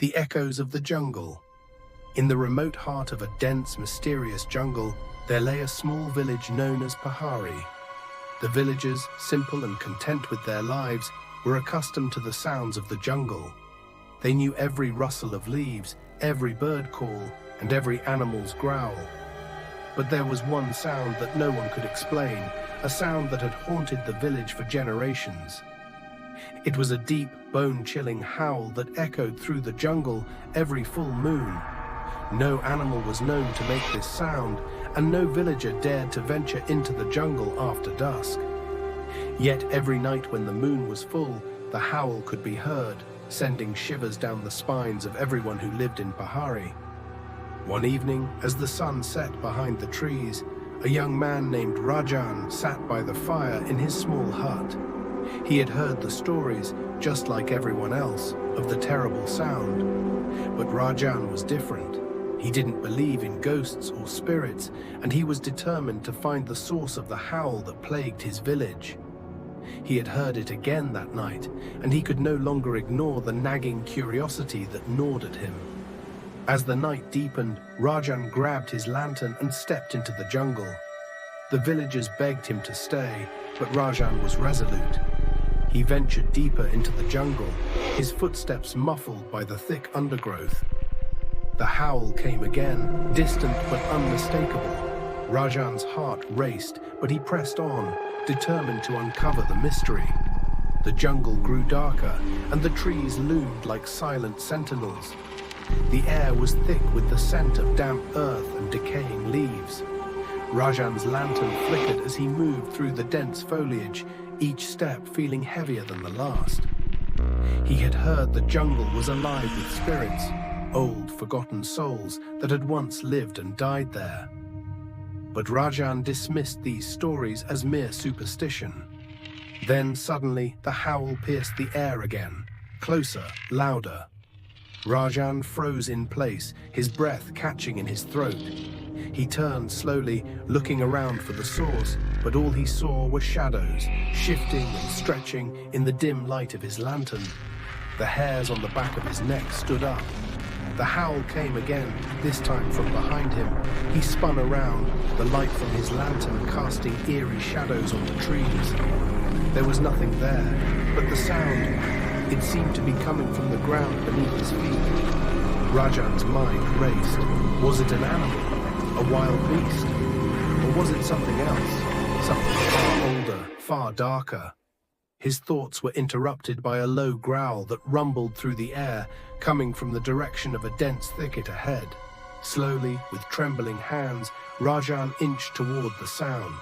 The echoes of the jungle. In the remote heart of a dense, mysterious jungle, there lay a small village known as Pahari. The villagers, simple and content with their lives, were accustomed to the sounds of the jungle. They knew every rustle of leaves, every bird call, and every animal's growl. But there was one sound that no one could explain, a sound that had haunted the village for generations. It was a deep, bone-chilling howl that echoed through the jungle every full moon. No animal was known to make this sound, and no villager dared to venture into the jungle after dusk. Yet every night when the moon was full, the howl could be heard, sending shivers down the spines of everyone who lived in Pahari. One evening, as the sun set behind the trees, a young man named Rajan sat by the fire in his small hut. He had heard the stories, just like everyone else, of the terrible sound. But Rajan was different. He didn't believe in ghosts or spirits, and he was determined to find the source of the howl that plagued his village. He had heard it again that night, and he could no longer ignore the nagging curiosity that gnawed at him. As the night deepened, Rajan grabbed his lantern and stepped into the jungle. The villagers begged him to stay, but Rajan was resolute. He ventured deeper into the jungle, his footsteps muffled by the thick undergrowth. The howl came again, distant but unmistakable. Rajan's heart raced, but he pressed on, determined to uncover the mystery. The jungle grew darker, and the trees loomed like silent sentinels. The air was thick with the scent of damp earth and decaying leaves. Rajan's lantern flickered as he moved through the dense foliage, each step feeling heavier than the last. He had heard the jungle was alive with spirits, old, forgotten souls that had once lived and died there. But Rajan dismissed these stories as mere superstition. Then suddenly the howl pierced the air again, closer, louder. Rajan froze in place, his breath catching in his throat. He turned slowly, looking around for the source, but all he saw were shadows, shifting and stretching in the dim light of his lantern. The hairs on the back of his neck stood up. The howl came again, this time from behind him. He spun around, the light from his lantern casting eerie shadows on the trees. There was nothing there, but the sound, it seemed to be coming from the ground beneath his feet. Rajan's mind raced. Was it an animal, a wild beast? Or was it something else, something far older, far darker? His thoughts were interrupted by a low growl that rumbled through the air, coming from the direction of a dense thicket ahead. Slowly, with trembling hands, Rajan inched toward the sound.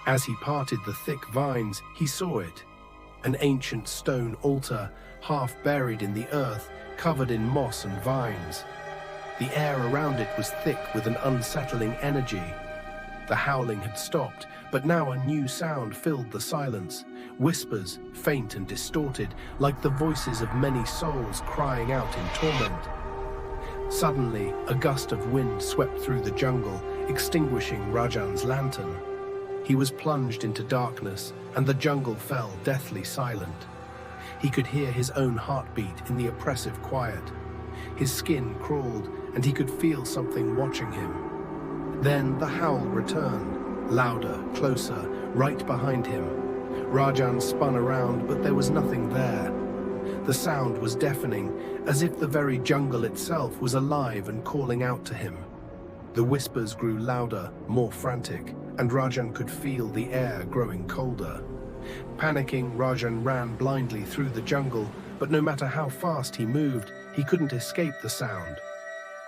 As he parted the thick vines, he saw it. An ancient stone altar, half buried in the earth, covered in moss and vines. The air around it was thick with an unsettling energy. The howling had stopped, but now a new sound filled the silence. Whispers, faint and distorted, like the voices of many souls crying out in torment. Suddenly, a gust of wind swept through the jungle, extinguishing Rajan's lantern. He was plunged into darkness, and the jungle fell deathly silent. He could hear his own heartbeat in the oppressive quiet. His skin crawled, and he could feel something watching him. Then the howl returned, louder, closer, right behind him. Rajan spun around, but there was nothing there. The sound was deafening, as if the very jungle itself was alive and calling out to him. The whispers grew louder, more frantic, and Rajan could feel the air growing colder. Panicking, Rajan ran blindly through the jungle, but no matter how fast he moved, he couldn't escape the sound.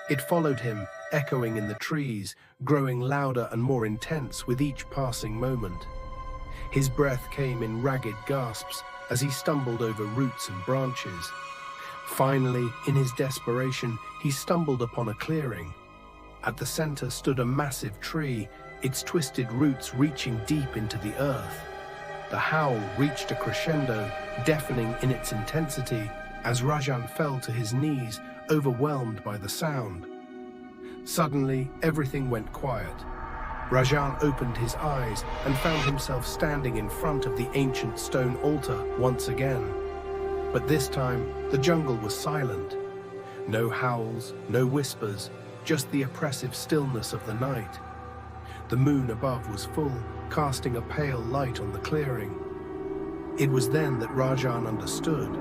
It followed him, echoing in the trees, growing louder and more intense with each passing moment. His breath came in ragged gasps as he stumbled over roots and branches. Finally, in his desperation, he stumbled upon a clearing. At the center stood a massive tree, its twisted roots reaching deep into the earth. The howl reached a crescendo, deafening in its intensity, as Rajan fell to his knees, overwhelmed by the sound. Suddenly, everything went quiet. Rajan opened his eyes and found himself standing in front of the ancient stone altar once again. But this time, the jungle was silent. No howls, no whispers, just the oppressive stillness of the night. The moon above was full, casting a pale light on the clearing. It was then that Rajan understood.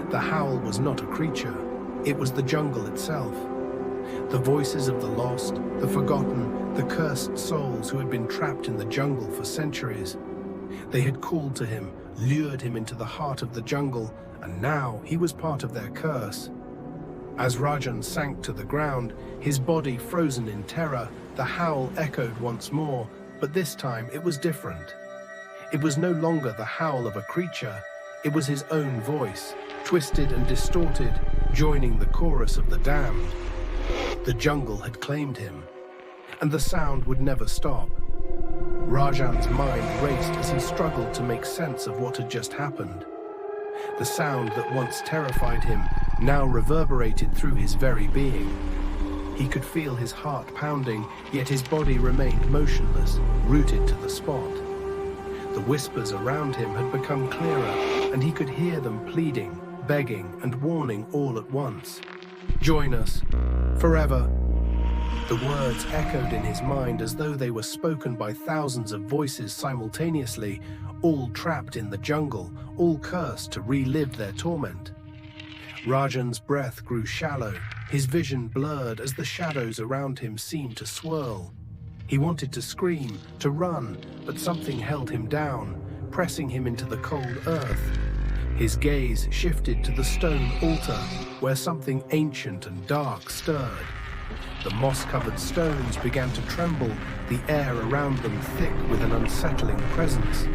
The howl was not a creature, it was the jungle itself. The voices of the lost, the forgotten, the cursed souls who had been trapped in the jungle for centuries. They had called to him, lured him into the heart of the jungle, and now he was part of their curse. As Rajan sank to the ground, his body frozen in terror, the howl echoed once more, but this time it was different. It was no longer the howl of a creature, it was his own voice, twisted and distorted, joining the chorus of the damned. The jungle had claimed him, and the sound would never stop. Rajan's mind raced as he struggled to make sense of what had just happened. The sound that once terrified him now reverberated through his very being. He could feel his heart pounding, yet his body remained motionless, rooted to the spot. The whispers around him had become clearer, and he could hear them pleading, begging, and warning all at once. "Join us, forever." The words echoed in his mind as though they were spoken by thousands of voices simultaneously, all trapped in the jungle, all cursed to relive their torment. Rajan's breath grew shallow, his vision blurred as the shadows around him seemed to swirl. He wanted to scream, to run, but something held him down, pressing him into the cold earth. His gaze shifted to the stone altar, where something ancient and dark stirred. The moss-covered stones began to tremble, the air around them thick with an unsettling presence.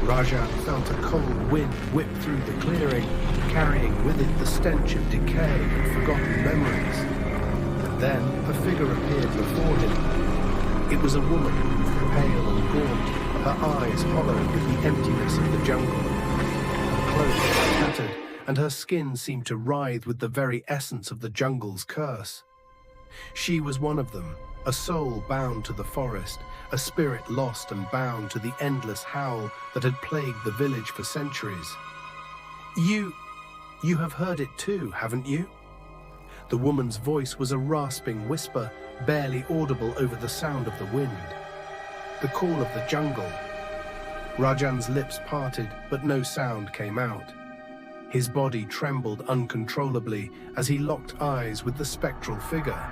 Rajan felt a cold wind whip through the clearing, carrying with it the stench of decay and forgotten memories. And then a figure appeared before him. It was a woman, pale and gaunt, her eyes hollow with the emptiness of the jungle. Her clothes were tattered, and her skin seemed to writhe with the very essence of the jungle's curse. She was one of them, a soul bound to the forest, a spirit lost and bound to the endless howl that had plagued the village for centuries. You have heard it too, haven't you?" The woman's voice was a rasping whisper, barely audible over the sound of the wind. The call of the jungle. Rajan's lips parted, but no sound came out. His body trembled uncontrollably as he locked eyes with the spectral figure.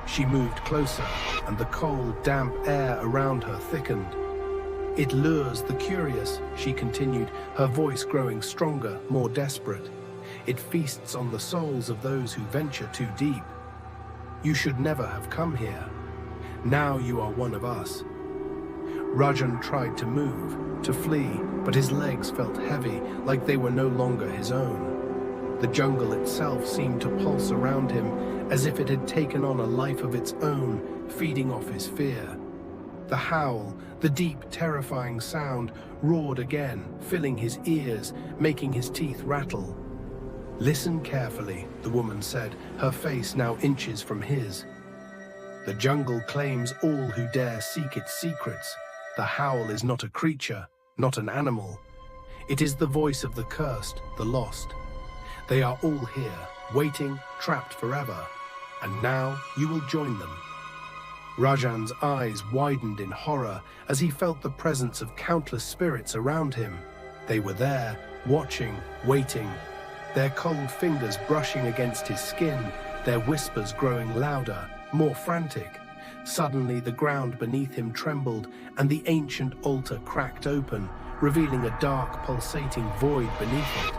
She moved closer, and the cold, damp air around her thickened. "It lures the curious," she continued, her voice growing stronger, more desperate. "It feasts on the souls of those who venture too deep. You should never have come here. Now you are one of us." Rajan tried to move, to flee, but his legs felt heavy, like they were no longer his own. The jungle itself seemed to pulse around him, as if it had taken on a life of its own, feeding off his fear. The howl, the deep, terrifying sound, roared again, filling his ears, making his teeth rattle. "Listen carefully," the woman said, her face now inches from his. "The jungle claims all who dare seek its secrets. The howl is not a creature, not an animal. It is the voice of the cursed, the lost. They are all here, waiting, trapped forever. And now you will join them." Rajan's eyes widened in horror as he felt the presence of countless spirits around him. They were there, watching, waiting, their cold fingers brushing against his skin, their whispers growing louder, more frantic. Suddenly the ground beneath him trembled, and the ancient altar cracked open, revealing a dark, pulsating void beneath it.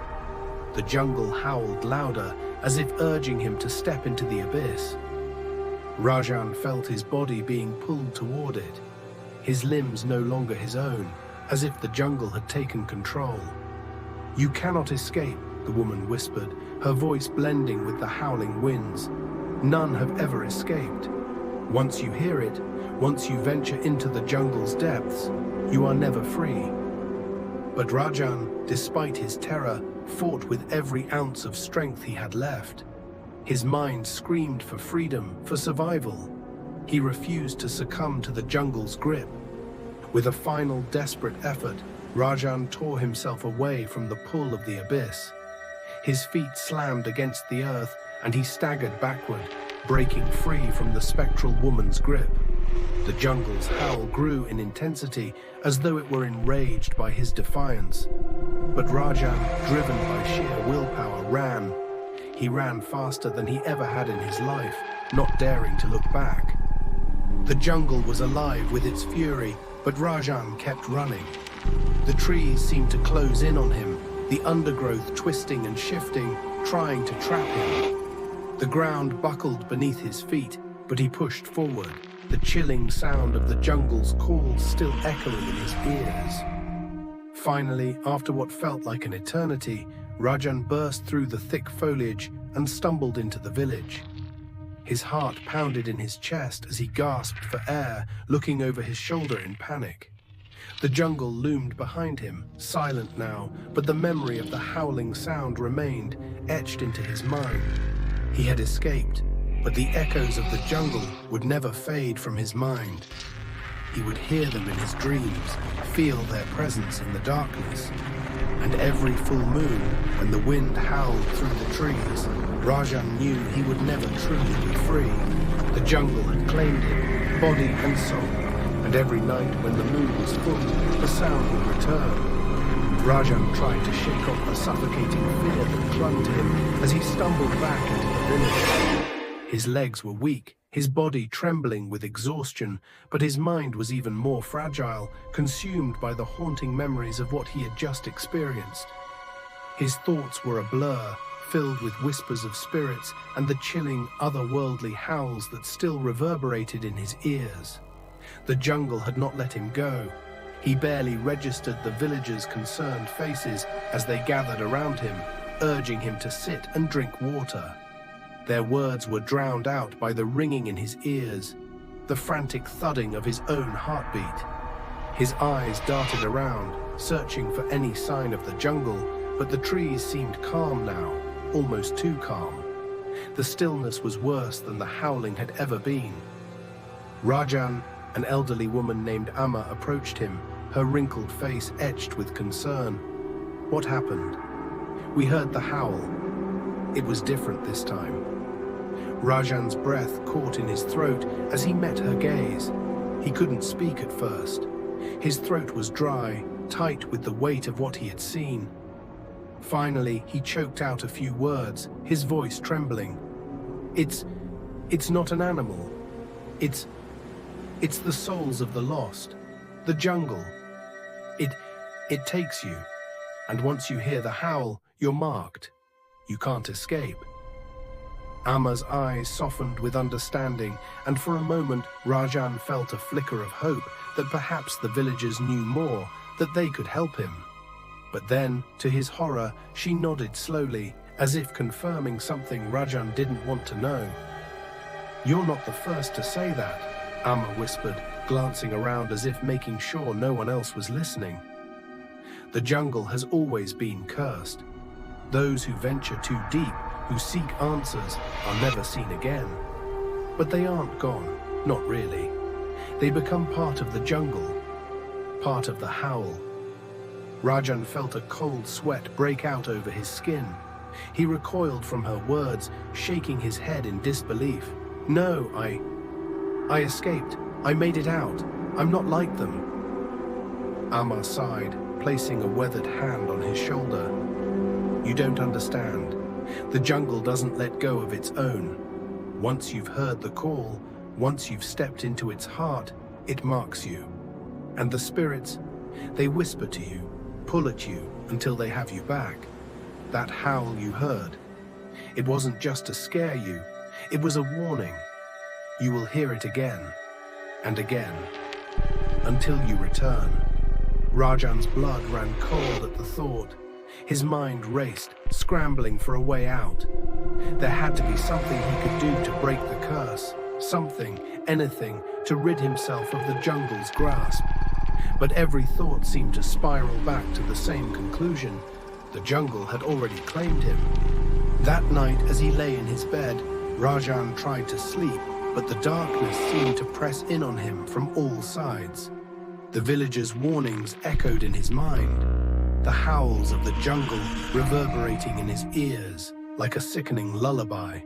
The jungle howled louder, as if urging him to step into the abyss. Rajan felt his body being pulled toward it, his limbs no longer his own, as if the jungle had taken control. "You cannot escape," the woman whispered, her voice blending with the howling winds. "None have ever escaped. Once you hear it, once you venture into the jungle's depths, you are never free." But Rajan, despite his terror, fought with every ounce of strength he had left. His mind screamed for freedom, for survival. He refused to succumb to the jungle's grip. With a final desperate effort, Rajan tore himself away from the pull of the abyss. His feet slammed against the earth, and he staggered backward, breaking free from the spectral woman's grip. The jungle's howl grew in intensity, as though it were enraged by his defiance. But Rajan, driven by sheer willpower, ran. He ran faster than he ever had in his life, not daring to look back. The jungle was alive with its fury, but Rajan kept running. The trees seemed to close in on him, the undergrowth twisting and shifting, trying to trap him. The ground buckled beneath his feet, but he pushed forward, the chilling sound of the jungle's call still echoing in his ears. Finally, after what felt like an eternity, Rajan burst through the thick foliage and stumbled into the village. His heart pounded in his chest as he gasped for air, looking over his shoulder in panic. The jungle loomed behind him, silent now, but the memory of the howling sound remained, etched into his mind. He had escaped, but the echoes of the jungle would never fade from his mind. He would hear them in his dreams, feel their presence in the darkness. And every full moon, when the wind howled through the trees, Rajan knew he would never truly be free. The jungle had claimed him, body and soul, and every night when the moon was full, the sound would return. Rajan tried to shake off the suffocating fear that clung to him as he stumbled back into the village. His legs were weak, his body trembling with exhaustion, but his mind was even more fragile, consumed by the haunting memories of what he had just experienced. His thoughts were a blur, filled with whispers of spirits and the chilling, otherworldly howls that still reverberated in his ears. The jungle had not let him go. He barely registered the villagers' concerned faces as they gathered around him, urging him to sit and drink water. Their words were drowned out by the ringing in his ears, the frantic thudding of his own heartbeat. His eyes darted around, searching for any sign of the jungle, but the trees seemed calm now, almost too calm. The stillness was worse than the howling had ever been. Rajan, an elderly woman named Amma, approached him, her wrinkled face etched with concern. What happened? We heard the howl. It was different this time. Rajan's breath caught in his throat as he met her gaze. He couldn't speak at first. His throat was dry, tight with the weight of what he had seen. Finally, he choked out a few words, his voice trembling. It's not an animal. It's the souls of the lost. The jungle. It takes you. And once you hear the howl, you're marked. You can't escape. Amma's eyes softened with understanding, and for a moment Rajan felt a flicker of hope that perhaps the villagers knew more, that they could help him. But then, to his horror, she nodded slowly, as if confirming something Rajan didn't want to know. "You're not the first to say that," Amma whispered, glancing around as if making sure no one else was listening. The jungle has always been cursed. Those who venture too deep, who seek answers, are never seen again. But they aren't gone, not really. They become part of the jungle, part of the howl. Rajan felt a cold sweat break out over his skin. He recoiled from her words, shaking his head in disbelief. "No, I escaped. I made it out. I'm not like them." Amma sighed, placing a weathered hand on his shoulder. "You don't understand. The jungle doesn't let go of its own. Once you've heard the call, once you've stepped into its heart, it marks you. And the spirits, they whisper to you, pull at you until they have you back. That howl you heard, it wasn't just to scare you, it was a warning. You will hear it again and again, until you return." Rajan's blood ran cold at the thought. His mind raced, scrambling for a way out. There had to be something he could do to break the curse, something, anything, to rid himself of the jungle's grasp. But every thought seemed to spiral back to the same conclusion. The jungle had already claimed him. That night, as he lay in his bed, Rajan tried to sleep, but the darkness seemed to press in on him from all sides. The villagers' warnings echoed in his mind, the howls of the jungle reverberating in his ears. like a sickening lullaby.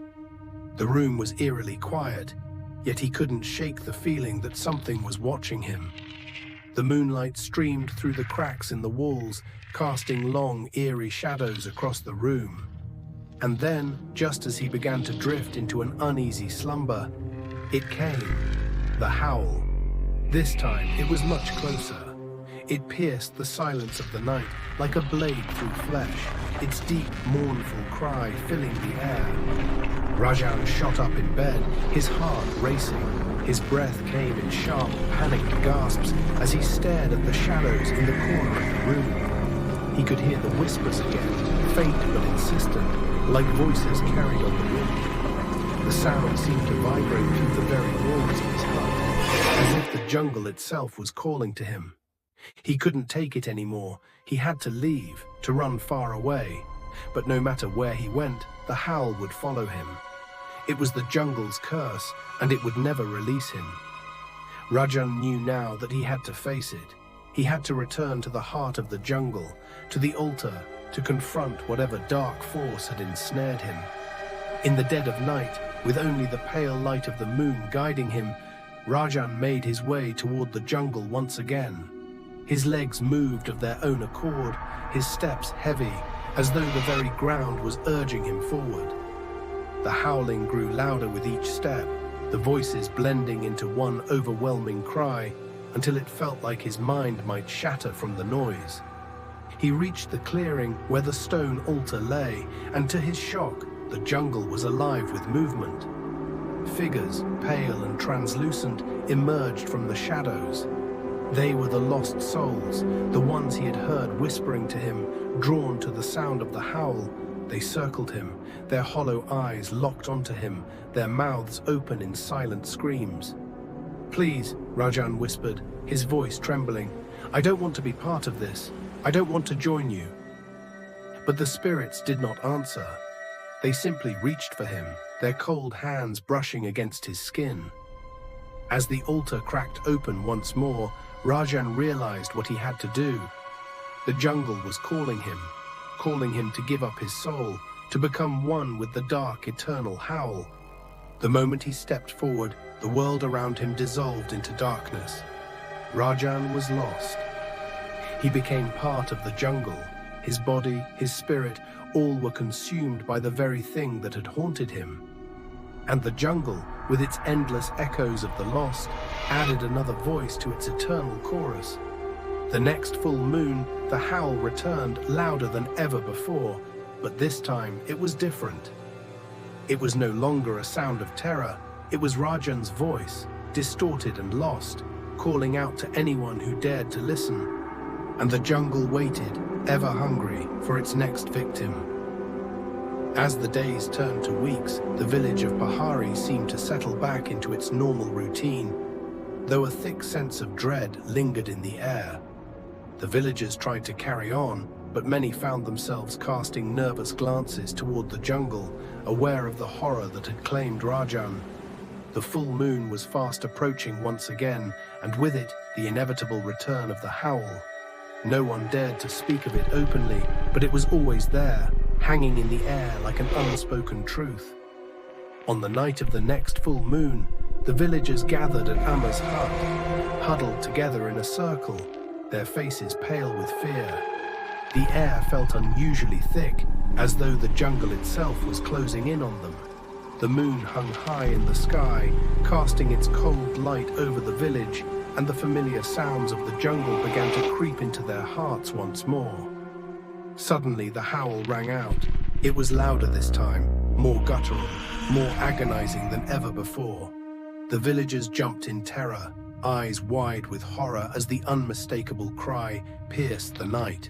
The room was eerily quiet, yet he couldn't shake the feeling that something was watching him. The moonlight streamed through the cracks in the walls, casting long, eerie shadows across the room. And then, just as he began to drift into an uneasy slumber, it came, the howl. This time, it was much closer. It pierced the silence of the night like a blade through flesh, its deep, mournful cry filling the air. Rajan shot up in bed, his heart racing. His breath came in sharp, panicked gasps as he stared at the shadows in the corner of the room. He could hear the whispers again, faint but insistent, like voices carried on the wind. The sound seemed to vibrate through the very walls of his hut, as if the jungle itself was calling to him. He couldn't take it anymore. He had to leave, to run far away. But no matter where he went, the howl would follow him. It was the jungle's curse, and it would never release him. Rajan knew now that he had to face it. He had to return to the heart of the jungle, to the altar, to confront whatever dark force had ensnared him. In the dead of night, with only the pale light of the moon guiding him, Rajan made his way toward the jungle once again. His legs moved of their own accord, his steps heavy, as though the very ground was urging him forward. The howling grew louder with each step, the voices blending into one overwhelming cry, until it felt like his mind might shatter from the noise. He reached the clearing where the stone altar lay, and to his shock, the jungle was alive with movement. Figures, pale and translucent, emerged from the shadows. They were the lost souls, the ones he had heard whispering to him, drawn to the sound of the howl. They circled him, their hollow eyes locked onto him, their mouths open in silent screams. "Please," Rajan whispered, his voice trembling. "I don't want to be part of this. I don't want to join you." But the spirits did not answer. They simply reached for him, their cold hands brushing against his skin. As the altar cracked open once more, Rajan realized what he had to do. The jungle was calling him to give up his soul, to become one with the dark, eternal howl. The moment he stepped forward, the world around him dissolved into darkness. Rajan was lost. He became part of the jungle. His body, his spirit, all were consumed by the very thing that had haunted him. And the jungle, with its endless echoes of the lost, added another voice to its eternal chorus. The next full moon, the howl returned louder than ever before, but this time it was different. It was no longer a sound of terror, it was Rajan's voice, distorted and lost, calling out to anyone who dared to listen. And the jungle waited, ever hungry, for its next victim. As the days turned to weeks, the village of Pahari seemed to settle back into its normal routine, though a thick sense of dread lingered in the air. The villagers tried to carry on, but many found themselves casting nervous glances toward the jungle, aware of the horror that had claimed Rajan. The full moon was fast approaching once again, and with it, the inevitable return of the howl. No one dared to speak of it openly, but it was always there, hanging in the air like an unspoken truth. On the night of the next full moon, the villagers gathered at Amma's hut, huddled together in a circle, their faces pale with fear. The air felt unusually thick, as though the jungle itself was closing in on them. The moon hung high in the sky, casting its cold light over the village, and the familiar sounds of the jungle began to creep into their hearts once more. Suddenly the howl rang out. It was louder this time, more guttural, more agonizing than ever before. The villagers jumped in terror, eyes wide with horror as the unmistakable cry pierced the night.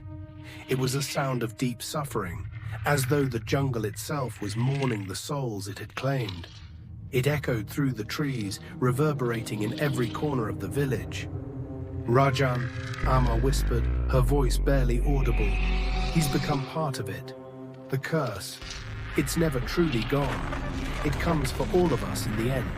It was a sound of deep suffering, as though the jungle itself was mourning the souls it had claimed. It echoed through the trees, reverberating in every corner of the village. "Rajan," Amma whispered, her voice barely audible. "He's become part of it. The curse. It's never truly gone. It comes for all of us in the end."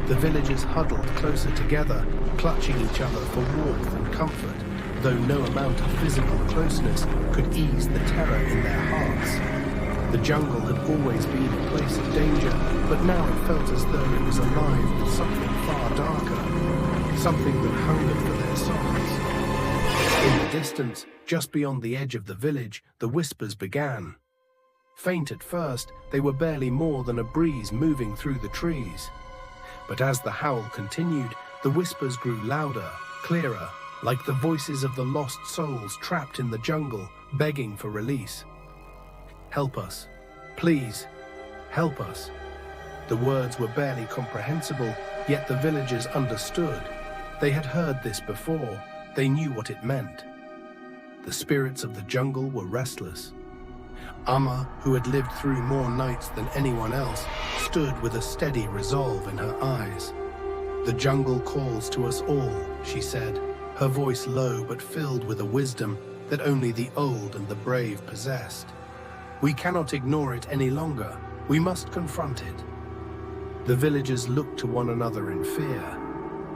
The villagers huddled closer together, clutching each other for warmth and comfort, though no amount of physical closeness could ease the terror in their hearts. The jungle had always been a place of danger, but now it felt as though it was alive with something far darker, something that hungered for their souls. In the distance, just beyond the edge of the village, the whispers began. Faint at first, they were barely more than a breeze moving through the trees. But as the howl continued, the whispers grew louder, clearer, like the voices of the lost souls trapped in the jungle, begging for release. "Help us. Please, help us." The words were barely comprehensible, yet the villagers understood. They had heard this before. They knew what it meant. The spirits of the jungle were restless. Amma, who had lived through more nights than anyone else, stood with a steady resolve in her eyes. "The jungle calls to us all," she said, her voice low but filled with a wisdom that only the old and the brave possessed. "We cannot ignore it any longer. We must confront it." The villagers looked to one another in fear.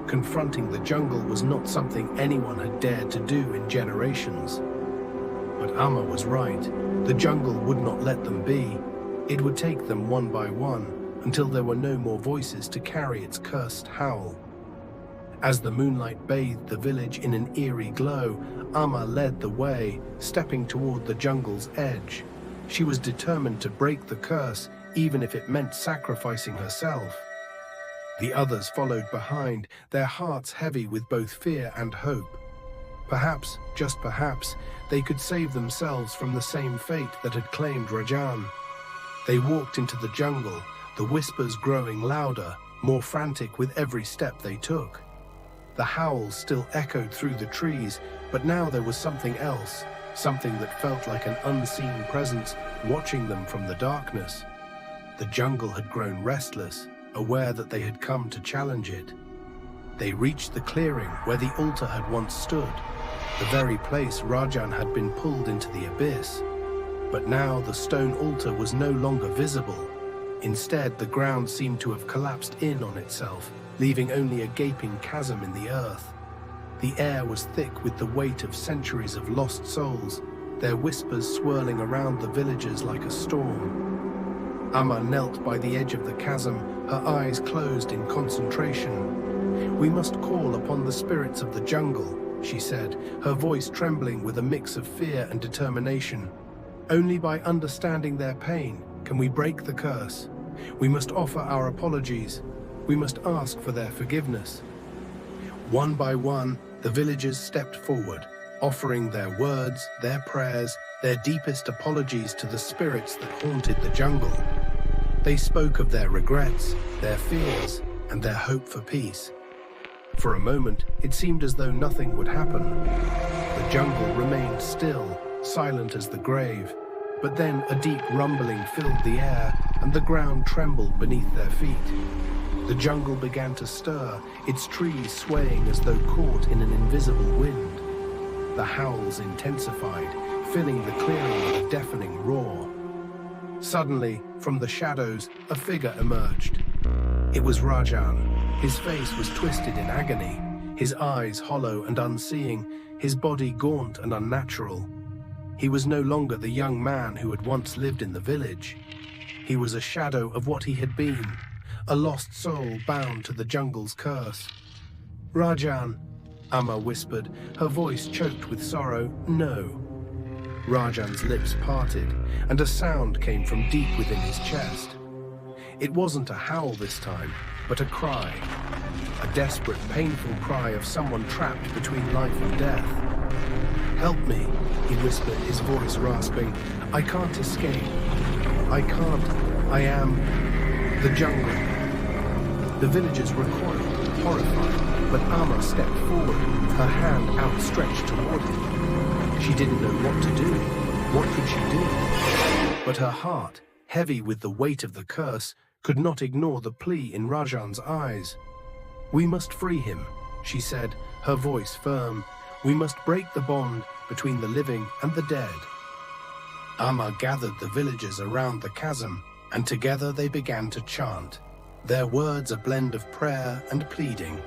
Confronting the jungle was not something anyone had dared to do in generations. But Amma was right. The jungle would not let them be. It would take them one by one until there were no more voices to carry its cursed howl. As the moonlight bathed the village in an eerie glow, Amma led the way, stepping toward the jungle's edge. She was determined to break the curse, even if it meant sacrificing herself. The others followed behind, their hearts heavy with both fear and hope. Perhaps, just perhaps, they could save themselves from the same fate that had claimed Rajan. They walked into the jungle, the whispers growing louder, more frantic with every step they took. The howls still echoed through the trees, but now there was something else, something that felt like an unseen presence watching them from the darkness. The jungle had grown restless, aware that they had come to challenge it. They reached the clearing where the altar had once stood, the very place Rajan had been pulled into the abyss. But now the stone altar was no longer visible. Instead, the ground seemed to have collapsed in on itself, leaving only a gaping chasm in the earth. The air was thick with the weight of centuries of lost souls, their whispers swirling around the villagers like a storm. Amma knelt by the edge of the chasm, her eyes closed in concentration. "We must call upon the spirits of the jungle," she said, her voice trembling with a mix of fear and determination. "Only by understanding their pain can we break the curse. We must offer our apologies. We must ask for their forgiveness." One by one, the villagers stepped forward, offering their words, their prayers, their deepest apologies to the spirits that haunted the jungle. They spoke of their regrets, their fears, and their hope for peace. For a moment, it seemed as though nothing would happen. The jungle remained still, silent as the grave. But then a deep rumbling filled the air, and the ground trembled beneath their feet. The jungle began to stir, its trees swaying as though caught in an invisible wind. The howls intensified, filling the clearing with a deafening roar. Suddenly, from the shadows, a figure emerged. It was Rajan. His face was twisted in agony, his eyes hollow and unseeing, his body gaunt and unnatural. He was no longer the young man who had once lived in the village. He was a shadow of what he had been, a lost soul bound to the jungle's curse. "Rajan," Amma whispered, her voice choked with sorrow. "No." Rajan's lips parted, and a sound came from deep within his chest. It wasn't a howl this time, but a cry. A desperate, painful cry of someone trapped between life and death. "Help me," he whispered, his voice rasping. "I can't escape. I can't. I am the jungle." The villagers recoiled, horrified, but Amma stepped forward, her hand outstretched toward him. She didn't know what to do. What could she do? But her heart, heavy with the weight of the curse, could not ignore the plea in Rajan's eyes. "We must free him," she said, her voice firm. "We must break the bond between the living and the dead." Amma gathered the villagers around the chasm, and together they began to chant, their words a blend of prayer and pleading.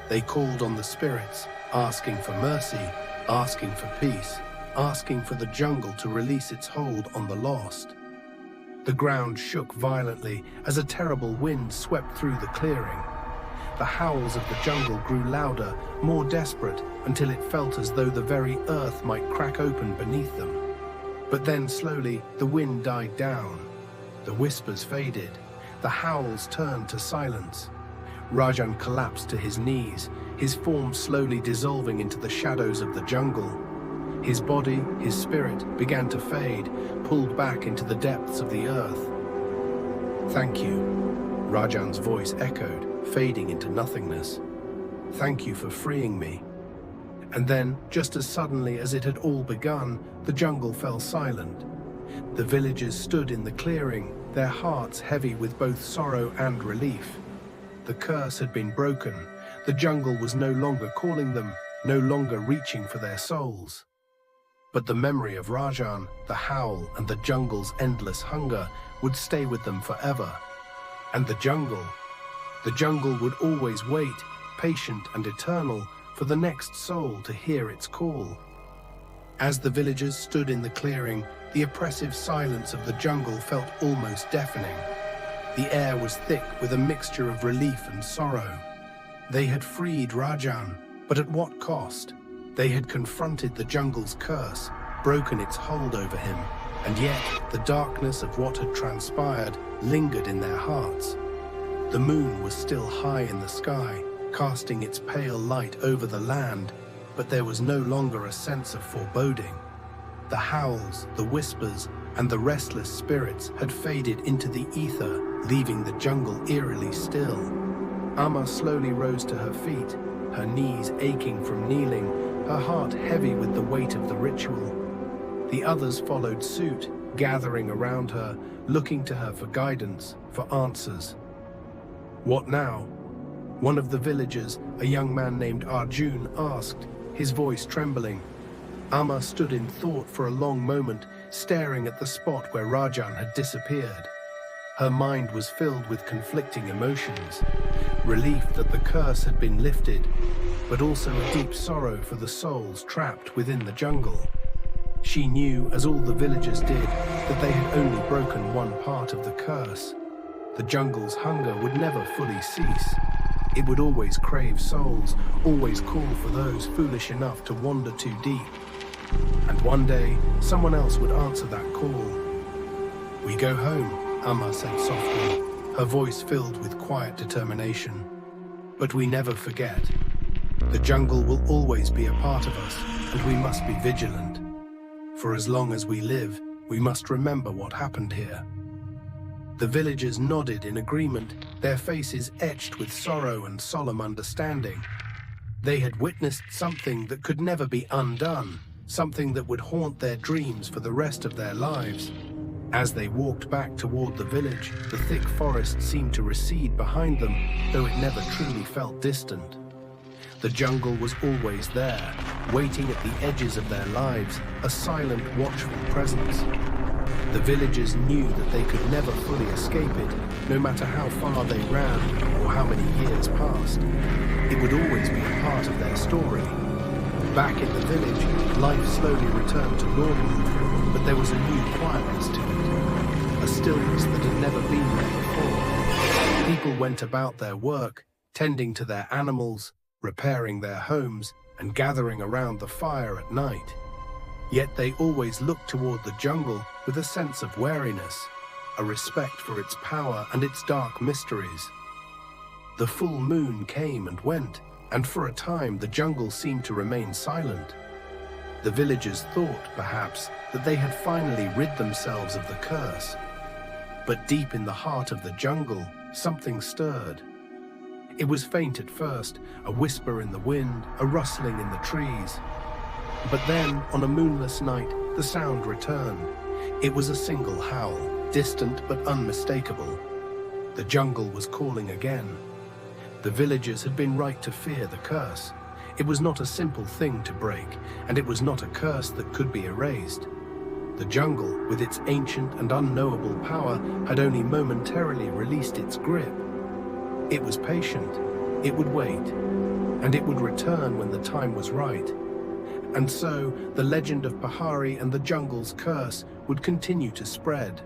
They called on the spirits, asking for mercy, asking for peace, asking for the jungle to release its hold on the lost. The ground shook violently as a terrible wind swept through the clearing. The howls of the jungle grew louder, more desperate, until it felt as though the very earth might crack open beneath them. But then slowly, the wind died down. The whispers faded. The howls turned to silence. Rajan collapsed to his knees, his form slowly dissolving into the shadows of the jungle. His body, his spirit, began to fade, pulled back into the depths of the earth. "Thank you," Rajan's voice echoed, fading into nothingness. "Thank you for freeing me." And then, just as suddenly as it had all begun, the jungle fell silent. The villagers stood in the clearing, their hearts heavy with both sorrow and relief. The curse had been broken. The jungle was no longer calling them, no longer reaching for their souls. But the memory of Rajan, the howl, and the jungle's endless hunger would stay with them forever. And the jungle would always wait, patient and eternal, for the next soul to hear its call. As the villagers stood in the clearing, the oppressive silence of the jungle felt almost deafening. The air was thick with a mixture of relief and sorrow. They had freed Rajan, but at what cost? They had confronted the jungle's curse, broken its hold over him, and yet the darkness of what had transpired lingered in their hearts. The moon was still high in the sky, casting its pale light over the land, but there was no longer a sense of foreboding. The howls, the whispers, and the restless spirits had faded into the ether, leaving the jungle eerily still. Amma slowly rose to her feet, her knees aching from kneeling, her heart heavy with the weight of the ritual. The others followed suit, gathering around her, looking to her for guidance, for answers. "What now?" One of the villagers, a young man named Arjun, asked, his voice trembling. Amma stood in thought for a long moment, staring at the spot where Rajan had disappeared. Her mind was filled with conflicting emotions, relief that the curse had been lifted, but also a deep sorrow for the souls trapped within the jungle. She knew, as all the villagers did, that they had only broken one part of the curse. The jungle's hunger would never fully cease. It would always crave souls, always call for those foolish enough to wander too deep. And one day, someone else would answer that call. "We go home," Amma said softly, her voice filled with quiet determination. "But we never forget. The jungle will always be a part of us, and we must be vigilant. For as long as we live, we must remember what happened here." The villagers nodded in agreement, their faces etched with sorrow and solemn understanding. They had witnessed something that could never be undone, something that would haunt their dreams for the rest of their lives. As they walked back toward the village, the thick forest seemed to recede behind them, though it never truly felt distant. The jungle was always there, waiting at the edges of their lives, a silent, watchful presence. The villagers knew that they could never fully escape it, no matter how far they ran or how many years passed. It would always be a part of their story. Back in the village, life slowly returned to normal, but there was a new quietness to it, a stillness that had never been there before. People went about their work, tending to their animals, repairing their homes, and gathering around the fire at night. Yet they always looked toward the jungle with a sense of wariness, a respect for its power and its dark mysteries. The full moon came and went, and for a time the jungle seemed to remain silent. The villagers thought, perhaps, that they had finally rid themselves of the curse. But deep in the heart of the jungle, something stirred. It was faint at first, a whisper in the wind, a rustling in the trees. But then, on a moonless night, the sound returned. It was a single howl, distant but unmistakable. The jungle was calling again. The villagers had been right to fear the curse. It was not a simple thing to break, and it was not a curse that could be erased. The jungle, with its ancient and unknowable power, had only momentarily released its grip. It was patient, it would wait, and it would return when the time was right. And so, the legend of Pahari and the jungle's curse would continue to spread.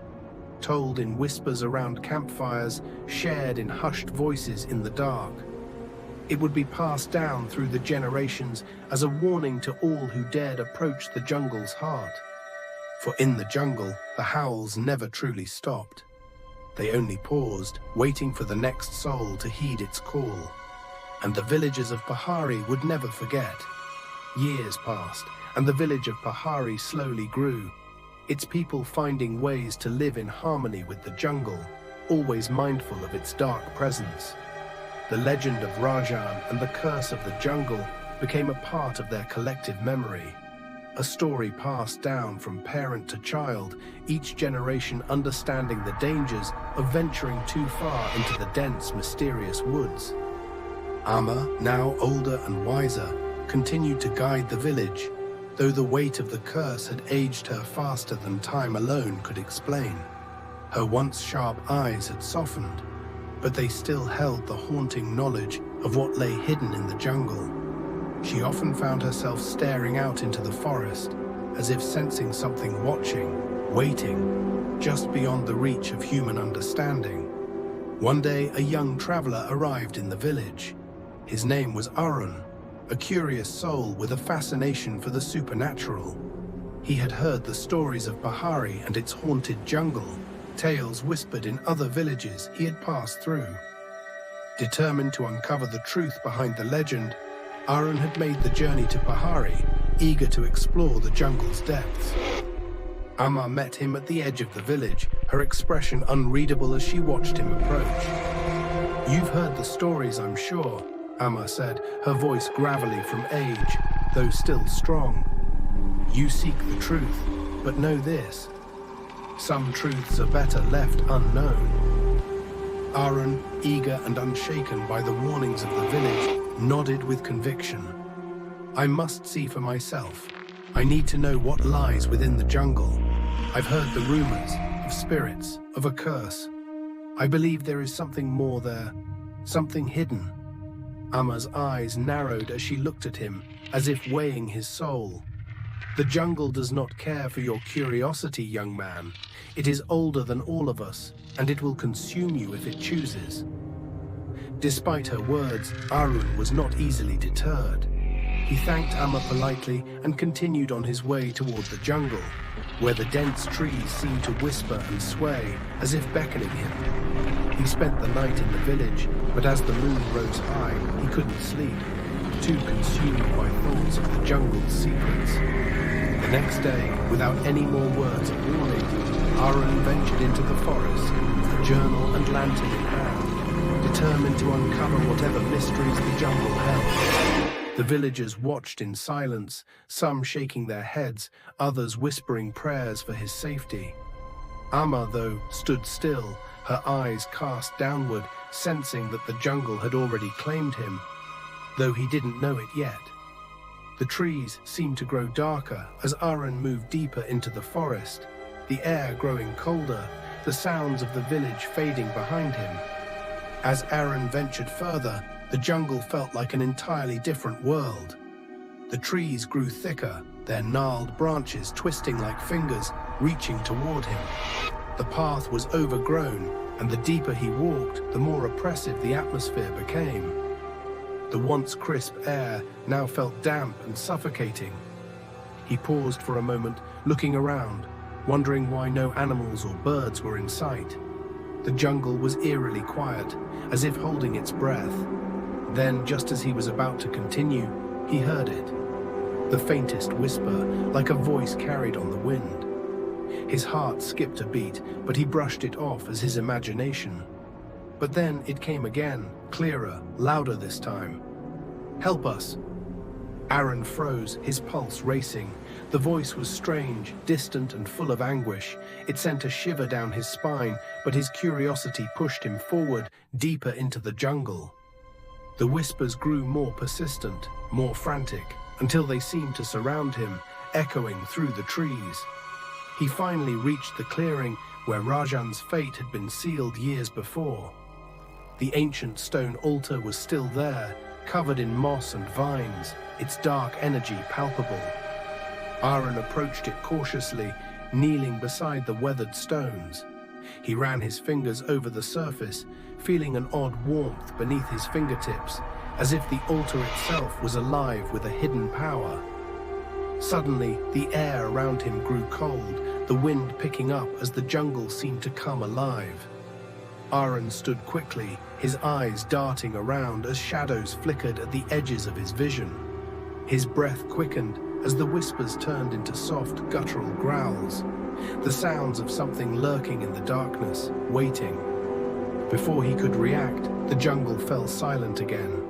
told in whispers around campfires, shared in hushed voices in the dark. It would be passed down through the generations as a warning to all who dared approach the jungle's heart. For in the jungle, the howls never truly stopped. They only paused, waiting for the next soul to heed its call. And the villagers of Pahari would never forget. Years passed, and the village of Pahari slowly grew, its people finding ways to live in harmony with the jungle, always mindful of its dark presence. The legend of Rajan and the curse of the jungle became a part of their collective memory, a story passed down from parent to child, each generation understanding the dangers of venturing too far into the dense, mysterious woods. Amma, now older and wiser, continued to guide the village, though the weight of the curse had aged her faster than time alone could explain. Her once sharp eyes had softened, but they still held the haunting knowledge of what lay hidden in the jungle. She often found herself staring out into the forest, as if sensing something watching, waiting, just beyond the reach of human understanding. One day, a young traveler arrived in the village. His name was Arun, a curious soul with a fascination for the supernatural. He had heard the stories of Pahari and its haunted jungle, tales whispered in other villages he had passed through. Determined to uncover the truth behind the legend, Arun had made the journey to Pahari, eager to explore the jungle's depths. Amma met him at the edge of the village, her expression unreadable as she watched him approach. "You've heard the stories, I'm sure," Amma said, her voice gravelly from age, though still strong. "You seek the truth, but know this. Some truths are better left unknown." Arun, eager and unshaken by the warnings of the village, nodded with conviction. "I must see for myself. I need to know what lies within the jungle. I've heard the rumors of spirits, of a curse. I believe there is something more there, something hidden." Amma's eyes narrowed as she looked at him, as if weighing his soul. "The jungle does not care for your curiosity, young man. It is older than all of us, and it will consume you if it chooses." Despite her words, Arun was not easily deterred. He thanked Amma politely and continued on his way toward the jungle, where the dense trees seemed to whisper and sway, as if beckoning him. He spent the night in the village, but as the moon rose high, he couldn't sleep, too consumed by thoughts of the jungle's secrets. The next day, without any more words of warning, Arun ventured into the forest, a journal and lantern in hand, determined to uncover whatever mysteries the jungle held. The villagers watched in silence, some shaking their heads, others whispering prayers for his safety. Amma, though, stood still, her eyes cast downward, sensing that the jungle had already claimed him, though he didn't know it yet. The trees seemed to grow darker as Arun moved deeper into the forest, the air growing colder, the sounds of the village fading behind him. As Arun ventured further, the jungle felt like an entirely different world. The trees grew thicker, their gnarled branches twisting like fingers, reaching toward him. The path was overgrown, and the deeper he walked, the more oppressive the atmosphere became. The once crisp air now felt damp and suffocating. He paused for a moment, looking around, wondering why no animals or birds were in sight. The jungle was eerily quiet, as if holding its breath. Then, just as he was about to continue, he heard it. The faintest whisper, like a voice carried on the wind. His heart skipped a beat, but he brushed it off as his imagination. But then it came again, clearer, louder this time. "Help us!" Arun froze, his pulse racing. The voice was strange, distant and full of anguish. It sent a shiver down his spine, but his curiosity pushed him forward, deeper into the jungle. The whispers grew more persistent, more frantic, until they seemed to surround him, echoing through the trees. He finally reached the clearing where Rajan's fate had been sealed years before. The ancient stone altar was still there, covered in moss and vines, its dark energy palpable. Arun approached it cautiously, kneeling beside the weathered stones. He ran his fingers over the surface, feeling an odd warmth beneath his fingertips, as if the altar itself was alive with a hidden power. Suddenly, the air around him grew cold, the wind picking up as the jungle seemed to come alive. Aaron stood quickly, his eyes darting around as shadows flickered at the edges of his vision. His breath quickened as the whispers turned into soft, guttural growls, the sounds of something lurking in the darkness, waiting. Before he could react, the jungle fell silent again.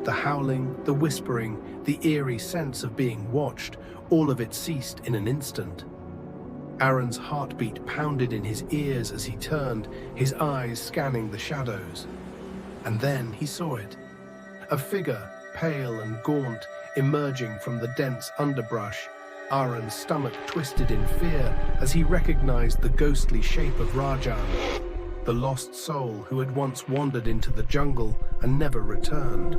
The howling, the whispering, the eerie sense of being watched, all of it ceased in an instant. Aaron's heartbeat pounded in his ears as he turned, his eyes scanning the shadows. And then he saw it. A figure, pale and gaunt, emerging from the dense underbrush. Aaron's stomach twisted in fear as he recognized the ghostly shape of Rajan, the lost soul who had once wandered into the jungle and never returned.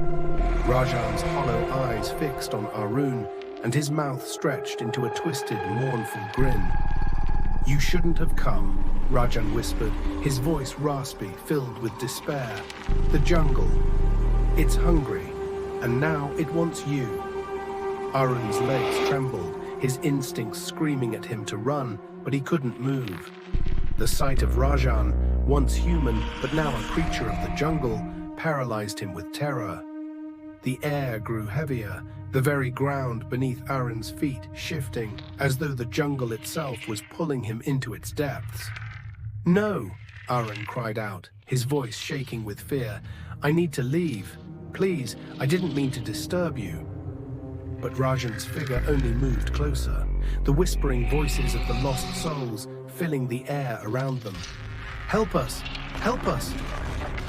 Rajan's hollow eyes fixed on Arun, and his mouth stretched into a twisted, mournful grin. "You shouldn't have come," Rajan whispered, his voice raspy, filled with despair. "The jungle, it's hungry, and now it wants you." Arun's legs trembled, his instincts screaming at him to run, but he couldn't move. The sight of Rajan, once human but now a creature of the jungle, paralyzed him with terror. The air grew heavier, the very ground beneath Aaron's feet shifting, as though the jungle itself was pulling him into its depths. "No!" Aaron cried out, his voice shaking with fear. "I need to leave. Please, I didn't mean to disturb you." But Rajan's figure only moved closer, the whispering voices of the lost souls filling the air around them. "Help us! Help us!"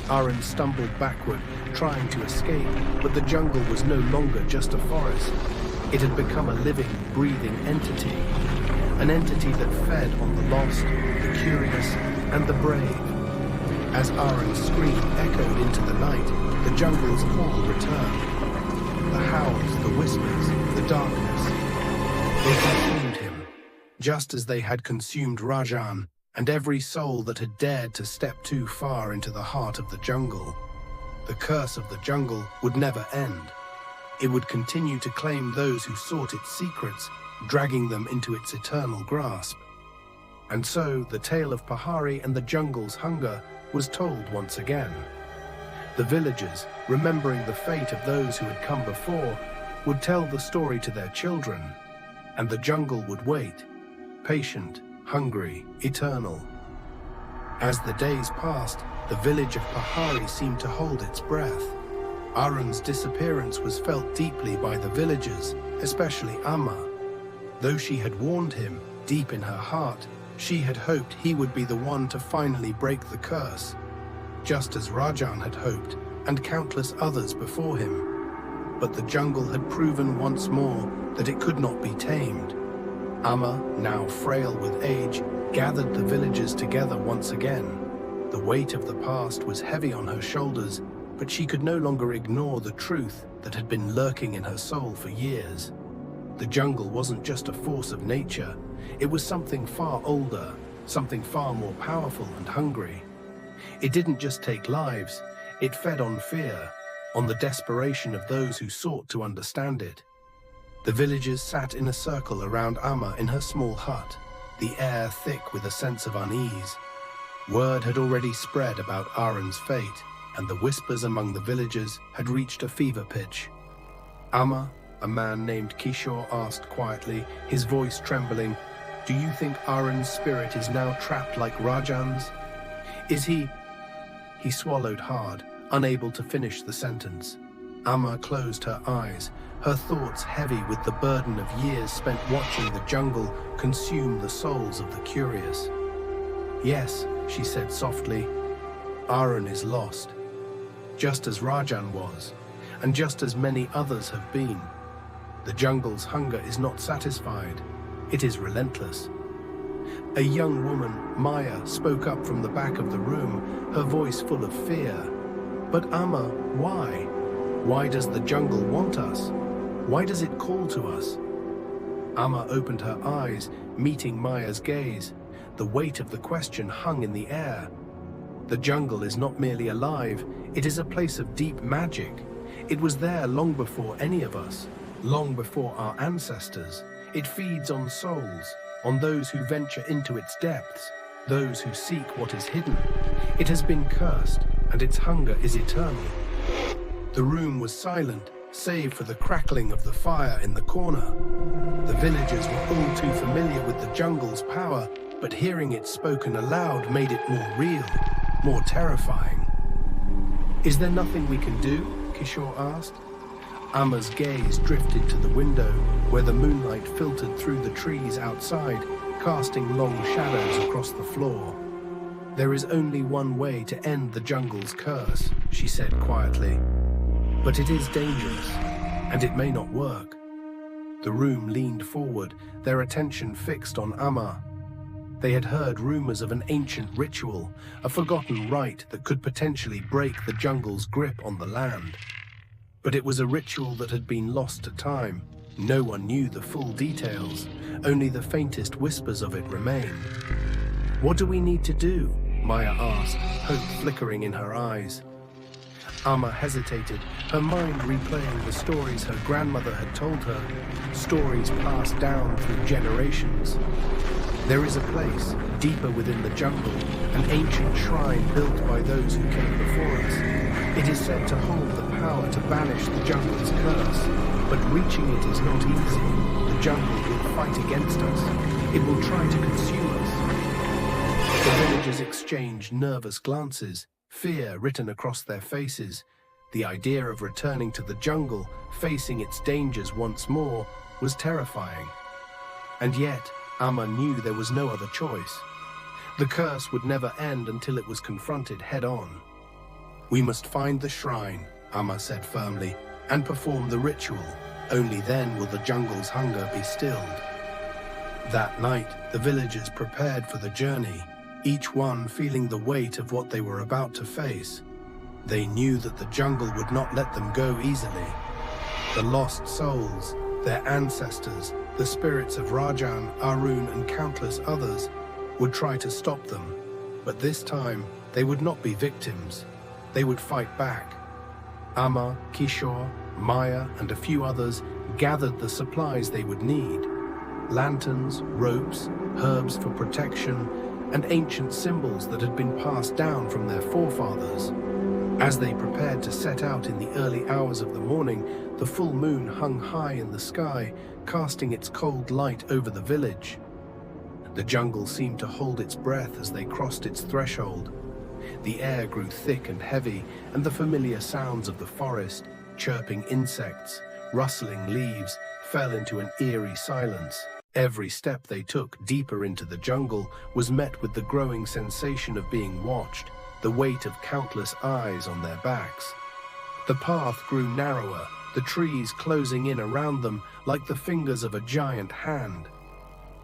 Aaron stumbled backward, trying to escape, but the jungle was no longer just a forest. It had become a living, breathing entity. An entity that fed on the lost, the curious, and the brave. As Aaron's scream echoed into the night, the jungle's call returned. The howls, the whispers, the darkness. They consumed him, just as they had consumed Rajan, and every soul that had dared to step too far into the heart of the jungle. The curse of the jungle would never end. It would continue to claim those who sought its secrets, dragging them into its eternal grasp. And so the tale of Pahari and the jungle's hunger was told once again. The villagers, remembering the fate of those who had come before, would tell the story to their children, and the jungle would wait, patient, hungry, eternal. As the days passed, the village of Pahari seemed to hold its breath. Aaron's disappearance was felt deeply by the villagers, especially Amma. Though she had warned him, deep in her heart, she had hoped he would be the one to finally break the curse, just as Rajan had hoped, and countless others before him. But the jungle had proven once more that it could not be tamed. Amma, now frail with age, gathered the villagers together once again. The weight of the past was heavy on her shoulders, but she could no longer ignore the truth that had been lurking in her soul for years. The jungle wasn't just a force of nature, it was something far older, something far more powerful and hungry. It didn't just take lives, it fed on fear, on the desperation of those who sought to understand it. The villagers sat in a circle around Amma in her small hut, the air thick with a sense of unease. Word had already spread about Aaron's fate, and the whispers among the villagers had reached a fever pitch. "Amma," a man named Kishore asked quietly, his voice trembling, "do you think Aaron's spirit is now trapped like Rajan's? Is he—" He swallowed hard, unable to finish the sentence. Amma closed her eyes, her thoughts heavy with the burden of years spent watching the jungle consume the souls of the curious. "Yes," she said softly, "Aaron is lost, just as Rajan was, and just as many others have been. The jungle's hunger is not satisfied, it is relentless." A young woman, Maya, spoke up from the back of the room, her voice full of fear. "But Amma, why? Why does the jungle want us? Why does it call to us?" Amma opened her eyes, meeting Maya's gaze. The weight of the question hung in the air. The jungle is not merely alive, it is a place of deep magic. It was there long before any of us, long before our ancestors. It feeds on souls, on those who venture into its depths, those who seek what is hidden. It has been cursed, and its hunger is eternal. The room was silent, save for the crackling of the fire in the corner. The villagers were all too familiar with the jungle's power, but hearing it spoken aloud made it more real, more terrifying. "Is there nothing we can do?" Kishore asked. Amma's gaze drifted to the window, where the moonlight filtered through the trees outside, casting long shadows across the floor. "There is only one way to end the jungle's curse," she said quietly. "But it is dangerous, and it may not work." The room leaned forward, their attention fixed on Amma. They had heard rumors of an ancient ritual, a forgotten rite that could potentially break the jungle's grip on the land. But it was a ritual that had been lost to time. No one knew the full details, only the faintest whispers of it remained. "What do we need to do?" Maya asked, hope flickering in her eyes. Amma hesitated, her mind replaying the stories her grandmother had told her, stories passed down through generations. "There is a place, deeper within the jungle, an ancient shrine built by those who came before us. It is said to hold the power to banish the jungle's curse, but reaching it is not easy. The jungle will fight against us. It will try to consume us." The villagers exchanged nervous glances, fear written across their faces. The idea of returning to the jungle, facing its dangers once more, was terrifying. And yet, Amma knew there was no other choice. The curse would never end until it was confronted head-on. "We must find the shrine," Amma said firmly, "and perform the ritual. Only then will the jungle's hunger be stilled." That night, the villagers prepared for the journey, each one feeling the weight of what they were about to face. They knew that the jungle would not let them go easily. The lost souls, their ancestors, the spirits of Rajan, Arun, and countless others would try to stop them. But this time, they would not be victims. They would fight back. Amma, Kishore, Maya, and a few others gathered the supplies they would need: lanterns, ropes, herbs for protection, and ancient symbols that had been passed down from their forefathers. As they prepared to set out in the early hours of the morning, the full moon hung high in the sky, casting its cold light over the village. The jungle seemed to hold its breath as they crossed its threshold. The air grew thick and heavy, and the familiar sounds of the forest, chirping insects, rustling leaves, fell into an eerie silence. Every step they took deeper into the jungle was met with the growing sensation of being watched, the weight of countless eyes on their backs. The path grew narrower, the trees closing in around them like the fingers of a giant hand.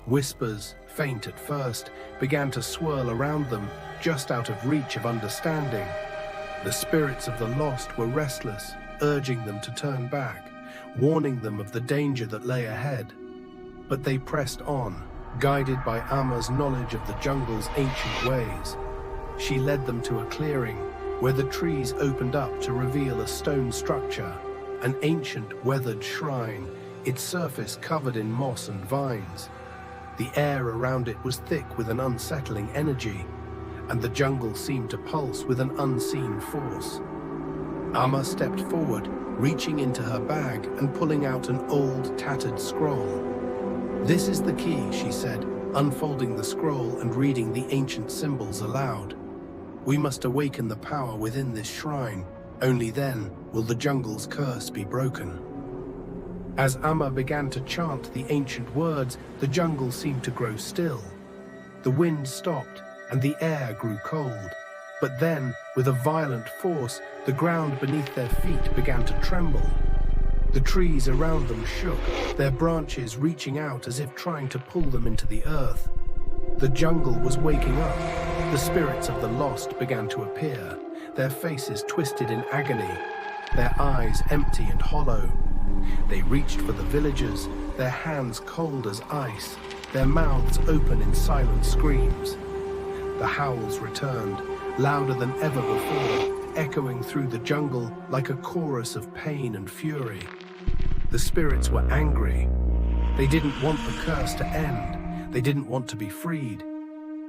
Whispers, faint at first, began to swirl around them, just out of reach of understanding. The spirits of the lost were restless, urging them to turn back, warning them of the danger that lay ahead. But they pressed on, guided by Amma's knowledge of the jungle's ancient ways. She led them to a clearing, where the trees opened up to reveal a stone structure, an ancient weathered shrine, its surface covered in moss and vines. The air around it was thick with an unsettling energy, and the jungle seemed to pulse with an unseen force. Amma stepped forward, reaching into her bag and pulling out an old, tattered scroll. "This is the key," she said, unfolding the scroll and reading the ancient symbols aloud. "We must awaken the power within this shrine. Only then will the jungle's curse be broken." As Amma began to chant the ancient words, the jungle seemed to grow still. The wind stopped, and the air grew cold. But then, with a violent force, the ground beneath their feet began to tremble. The trees around them shook, their branches reaching out as if trying to pull them into the earth. The jungle was waking up. The spirits of the lost began to appear, their faces twisted in agony, their eyes empty and hollow. They reached for the villagers, their hands cold as ice, their mouths open in silent screams. The howls returned, louder than ever before, echoing through the jungle like a chorus of pain and fury. The spirits were angry. They didn't want the curse to end. They didn't want to be freed.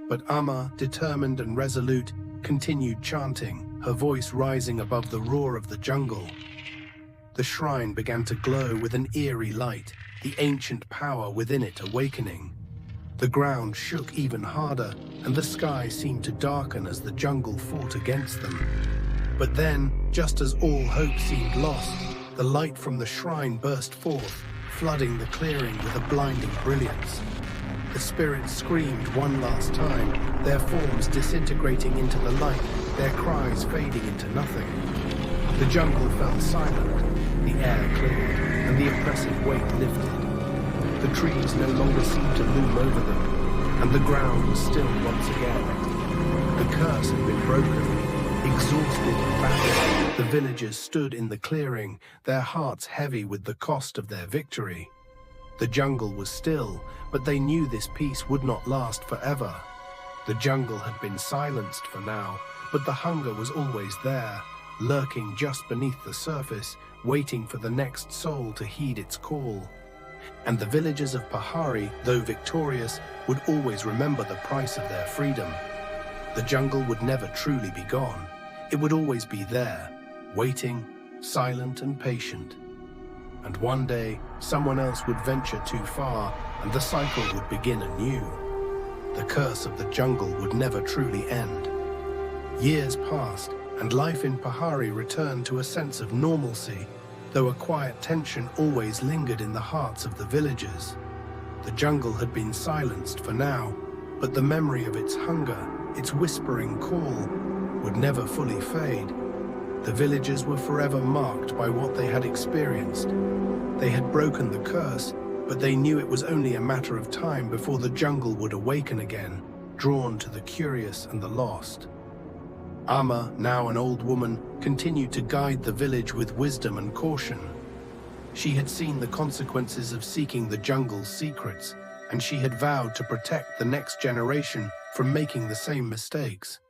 But Amma, determined and resolute, continued chanting, her voice rising above the roar of the jungle. The shrine began to glow with an eerie light, the ancient power within it awakening. The ground shook even harder, and the sky seemed to darken as the jungle fought against them. But then, just as all hope seemed lost, the light from the shrine burst forth, flooding the clearing with a blinding brilliance. The spirits screamed one last time, their forms disintegrating into the light, their cries fading into nothing. The jungle fell silent, the air cleared, and the oppressive weight lifted. The trees no longer seemed to loom over them, and the ground was still once again. The curse had been broken. Exhausted and battered, the villagers stood in the clearing, their hearts heavy with the cost of their victory. The jungle was still, but they knew this peace would not last forever. The jungle had been silenced for now, but the hunger was always there, lurking just beneath the surface, waiting for the next soul to heed its call. And the villagers of Pahari, though victorious, would always remember the price of their freedom. The jungle would never truly be gone. It would always be there, waiting, silent and patient. And one day, someone else would venture too far, and the cycle would begin anew. The curse of the jungle would never truly end. Years passed, and life in Pahari returned to a sense of normalcy, though a quiet tension always lingered in the hearts of the villagers. The jungle had been silenced for now, but the memory of its hunger, its whispering call, would never fully fade. The villagers were forever marked by what they had experienced. They had broken the curse, but they knew it was only a matter of time before the jungle would awaken again, drawn to the curious and the lost. Amma, now an old woman, continued to guide the village with wisdom and caution. She had seen the consequences of seeking the jungle's secrets, and she had vowed to protect the next generation from making the same mistakes.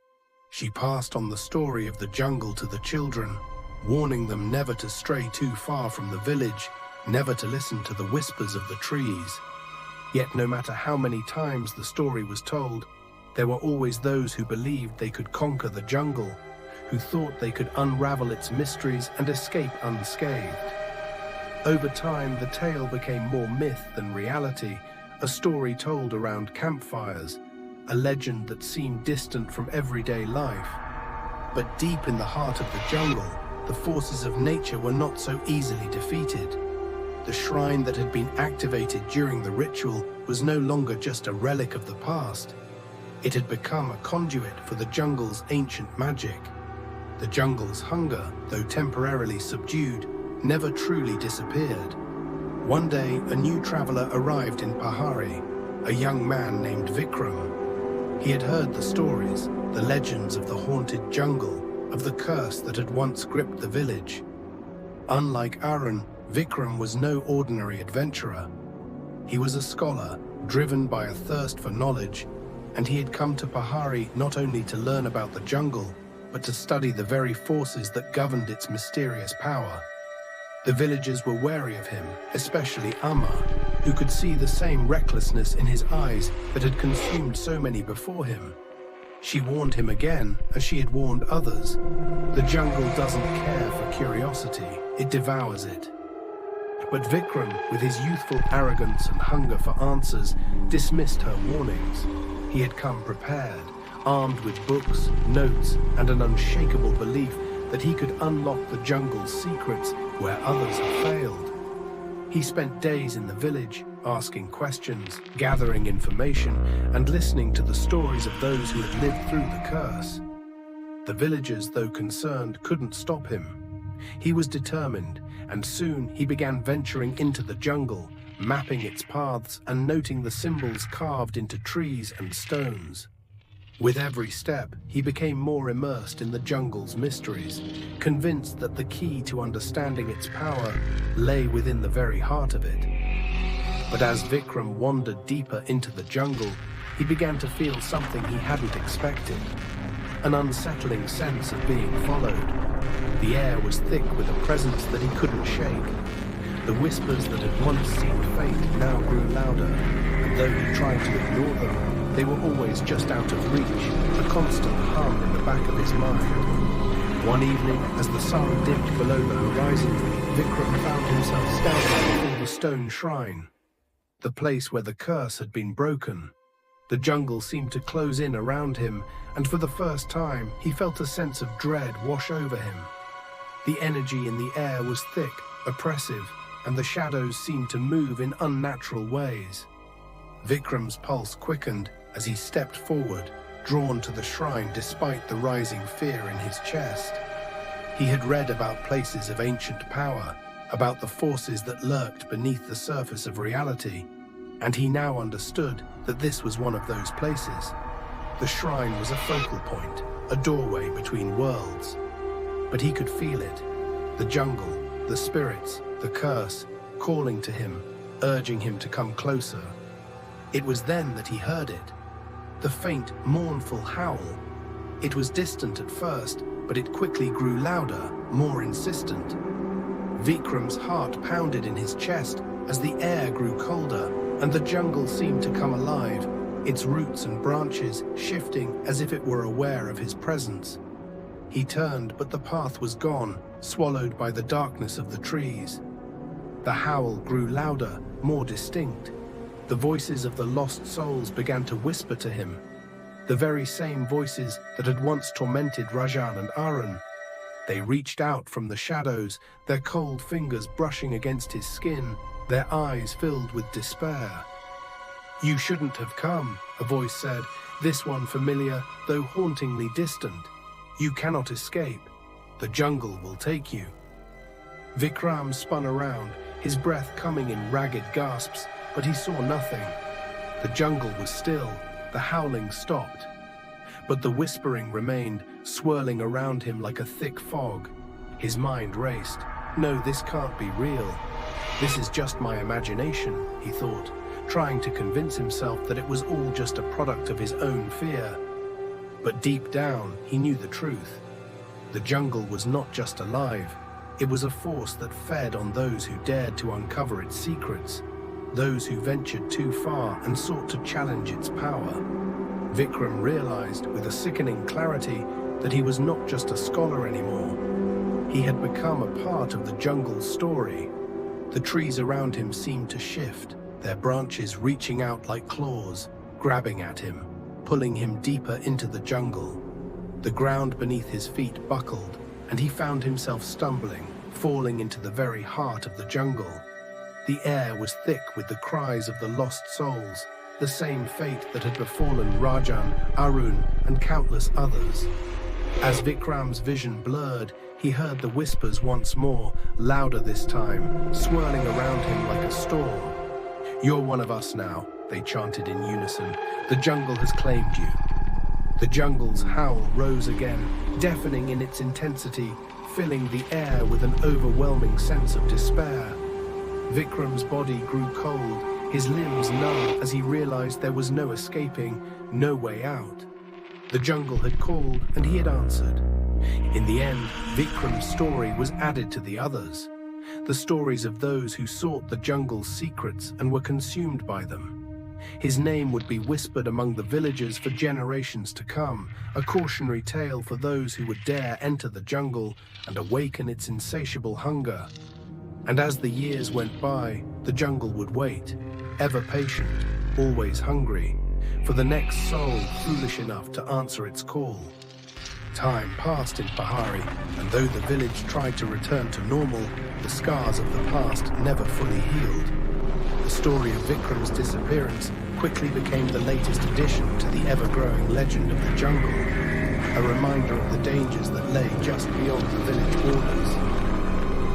She passed on the story of the jungle to the children, warning them never to stray too far from the village, never to listen to the whispers of the trees. Yet no matter how many times the story was told, there were always those who believed they could conquer the jungle, who thought they could unravel its mysteries and escape unscathed. Over time, the tale became more myth than reality, a story told around campfires, a legend that seemed distant from everyday life. But deep in the heart of the jungle, the forces of nature were not so easily defeated. The shrine that had been activated during the ritual was no longer just a relic of the past. It had become a conduit for the jungle's ancient magic. The jungle's hunger, though temporarily subdued, never truly disappeared. One day, a new traveler arrived in Pahari, a young man named Vikram. He had heard the stories, the legends of the haunted jungle, of the curse that had once gripped the village. Unlike Arun, Vikram was no ordinary adventurer. He was a scholar, driven by a thirst for knowledge, and he had come to Pahari not only to learn about the jungle, but to study the very forces that governed its mysterious power. The villagers were wary of him, especially Amma, who could see the same recklessness in his eyes that had consumed so many before him. She warned him again, as she had warned others. The jungle doesn't care for curiosity, it devours it. But Vikram, with his youthful arrogance and hunger for answers, dismissed her warnings. He had come prepared, armed with books, notes, and an unshakable belief that he could unlock the jungle's secrets where others had failed. He spent days in the village, asking questions, gathering information, and listening to the stories of those who had lived through the curse. The villagers, though concerned, couldn't stop him. He was determined, and soon he began venturing into the jungle, mapping its paths and noting the symbols carved into trees and stones. With every step, he became more immersed in the jungle's mysteries, convinced that the key to understanding its power lay within the very heart of it. But as Vikram wandered deeper into the jungle, he began to feel something he hadn't expected. An unsettling sense of being followed. The air was thick with a presence that he couldn't shake. The whispers that had once seemed faint now grew louder, and though he tried to ignore them, they were always just out of reach, a constant hum in the back of his mind. One evening, as the sun dipped below the horizon, Vikram found himself standing before the stone shrine, the place where the curse had been broken. The jungle seemed to close in around him, and for the first time, he felt a sense of dread wash over him. The energy in the air was thick, oppressive, and the shadows seemed to move in unnatural ways. Vikram's pulse quickened as he stepped forward, drawn to the shrine despite the rising fear in his chest. He had read about places of ancient power, about the forces that lurked beneath the surface of reality, and he now understood that this was one of those places. The shrine was a focal point, a doorway between worlds. But he could feel it, the jungle, the spirits, the curse, calling to him, urging him to come closer. It was then that he heard it, the faint, mournful howl. It was distant at first, but it quickly grew louder, more insistent. Vikram's heart pounded in his chest as the air grew colder and the jungle seemed to come alive, its roots and branches shifting as if it were aware of his presence. He turned, but the path was gone, swallowed by the darkness of the trees. The howl grew louder, more distinct. The voices of the lost souls began to whisper to him, the very same voices that had once tormented Rajan and Arun. They reached out from the shadows, their cold fingers brushing against his skin, their eyes filled with despair. "You shouldn't have come," a voice said, this one familiar, though hauntingly distant. "You cannot escape. The jungle will take you." Vikram spun around, his breath coming in ragged gasps, but he saw nothing. The jungle was still, the howling stopped. But the whispering remained, swirling around him like a thick fog. His mind raced. "No, this can't be real. This is just my imagination," he thought, trying to convince himself that it was all just a product of his own fear. But deep down, he knew the truth. The jungle was not just alive. It was a force that fed on those who dared to uncover its secrets, those who ventured too far and sought to challenge its power. Vikram realized with a sickening clarity that he was not just a scholar anymore. He had become a part of the jungle's story. The trees around him seemed to shift, their branches reaching out like claws, grabbing at him, pulling him deeper into the jungle. The ground beneath his feet buckled, and he found himself stumbling, falling into the very heart of the jungle. The air was thick with the cries of the lost souls, the same fate that had befallen Rajan, Arun, and countless others. As Vikram's vision blurred, he heard the whispers once more, louder this time, swirling around him like a storm. "You're one of us now," they chanted in unison. "The jungle has claimed you." The jungle's howl rose again, deafening in its intensity, filling the air with an overwhelming sense of despair. Vikram's body grew cold, his limbs numb as he realized there was no escaping, no way out. The jungle had called and he had answered. In the end, Vikram's story was added to the others, the stories of those who sought the jungle's secrets and were consumed by them. His name would be whispered among the villagers for generations to come, a cautionary tale for those who would dare enter the jungle and awaken its insatiable hunger. And as the years went by, the jungle would wait, ever patient, always hungry, for the next soul foolish enough to answer its call. Time passed in Pahari, and though the village tried to return to normal, the scars of the past never fully healed. The story of Vikram's disappearance quickly became the latest addition to the ever-growing legend of the jungle, a reminder of the dangers that lay just beyond the village borders.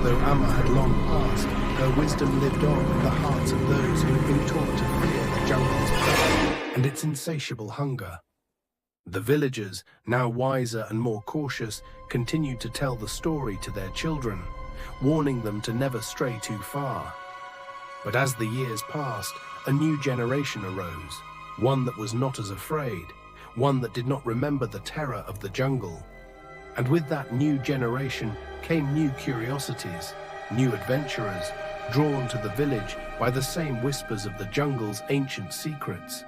Though Amma had long passed, her wisdom lived on in the hearts of those who had been taught to fear the jungle's power and its insatiable hunger. The villagers, now wiser and more cautious, continued to tell the story to their children, warning them to never stray too far. But as the years passed, a new generation arose, one that was not as afraid, one that did not remember the terror of the jungle. And with that new generation came new curiosities, new adventurers, drawn to the village by the same whispers of the jungle's ancient secrets.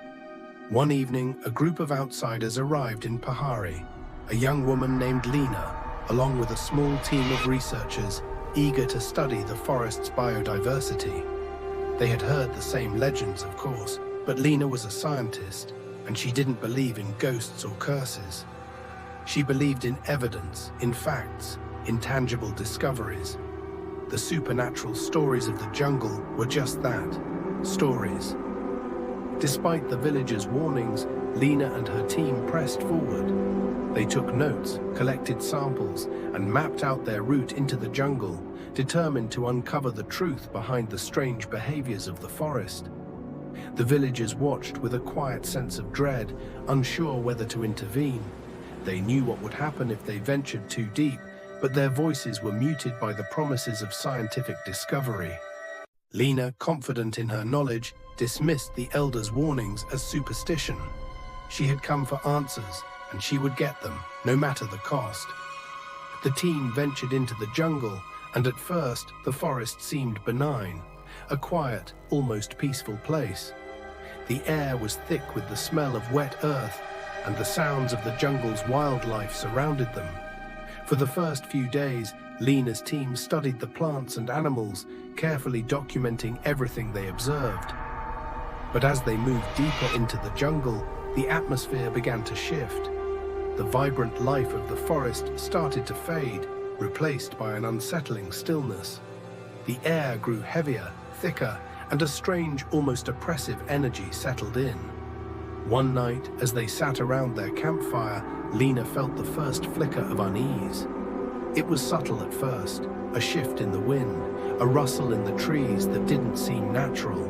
One evening, a group of outsiders arrived in Pahari. A young woman named Lena, along with a small team of researchers eager to study the forest's biodiversity. They had heard the same legends, of course, but Lena was a scientist, and she didn't believe in ghosts or curses. She believed in evidence, in facts, in tangible discoveries. The supernatural stories of the jungle were just that, stories. Despite the villagers' warnings, Lena and her team pressed forward. They took notes, collected samples, and mapped out their route into the jungle, determined to uncover the truth behind the strange behaviors of the forest. The villagers watched with a quiet sense of dread, unsure whether to intervene. They knew what would happen if they ventured too deep, but their voices were muted by the promises of scientific discovery. Lena, confident in her knowledge, dismissed the elders' warnings as superstition. She had come for answers, and she would get them, no matter the cost. The team ventured into the jungle, and at first the forest seemed benign, a quiet, almost peaceful place. The air was thick with the smell of wet earth, and the sounds of the jungle's wildlife surrounded them. For the first few days, Lena's team studied the plants and animals, carefully documenting everything they observed. But as they moved deeper into the jungle, the atmosphere began to shift. The vibrant life of the forest started to fade, replaced by an unsettling stillness. The air grew heavier, thicker, and a strange, almost oppressive energy settled in. One night, as they sat around their campfire, Lena felt the first flicker of unease. It was subtle at first, a shift in the wind, a rustle in the trees that didn't seem natural.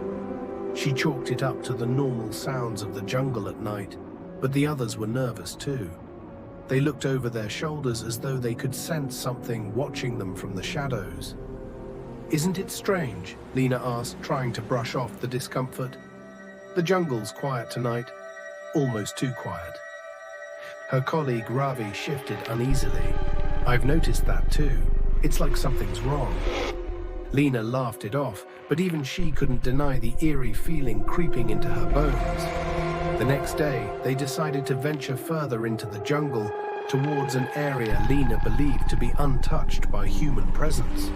She chalked it up to the normal sounds of the jungle at night, but the others were nervous too. They looked over their shoulders as though they could sense something watching them from the shadows. "Isn't it strange?" Lena asked, trying to brush off the discomfort. "The jungle's quiet tonight, almost too quiet." Her colleague Ravi shifted uneasily. "I've noticed that too. It's like something's wrong." Lena laughed it off, but even she couldn't deny the eerie feeling creeping into her bones. The next day, they decided to venture further into the jungle, towards an area Lena believed to be untouched by human presence.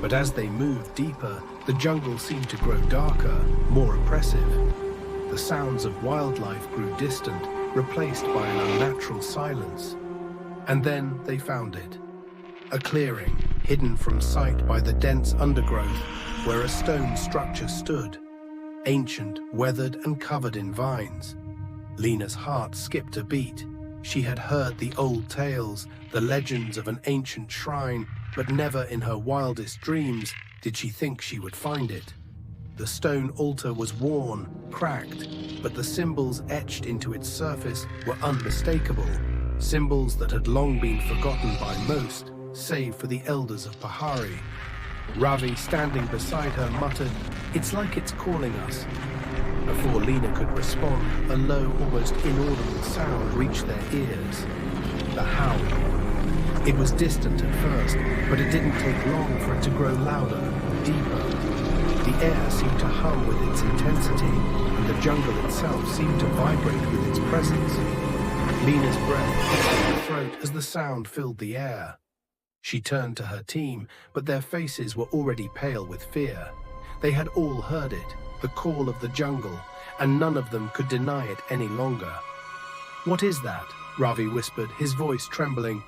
But as they moved deeper, the jungle seemed to grow darker, more oppressive. The sounds of wildlife grew distant, replaced by an unnatural silence. And then they found it. A clearing, hidden from sight by the dense undergrowth, where a stone structure stood, ancient, weathered, and covered in vines. Lena's heart skipped a beat. She had heard the old tales, the legends of an ancient shrine, but never in her wildest dreams did she think she would find it. The stone altar was worn, cracked, but the symbols etched into its surface were unmistakable, symbols that had long been forgotten by most, save for the elders of Pahari. Ravi, standing beside her, muttered, "It's like it's calling us." Before Lena could respond, a low, almost inaudible sound reached their ears. The howl. It was distant at first, but it didn't take long for it to grow louder, deeper. The air seemed to hum with its intensity, and the jungle itself seemed to vibrate with its presence. Lena's breath caught in her throat as the sound filled the air. She turned to her team, but their faces were already pale with fear. They had all heard it, the call of the jungle, and none of them could deny it any longer. "What is that?" Ravi whispered, his voice trembling.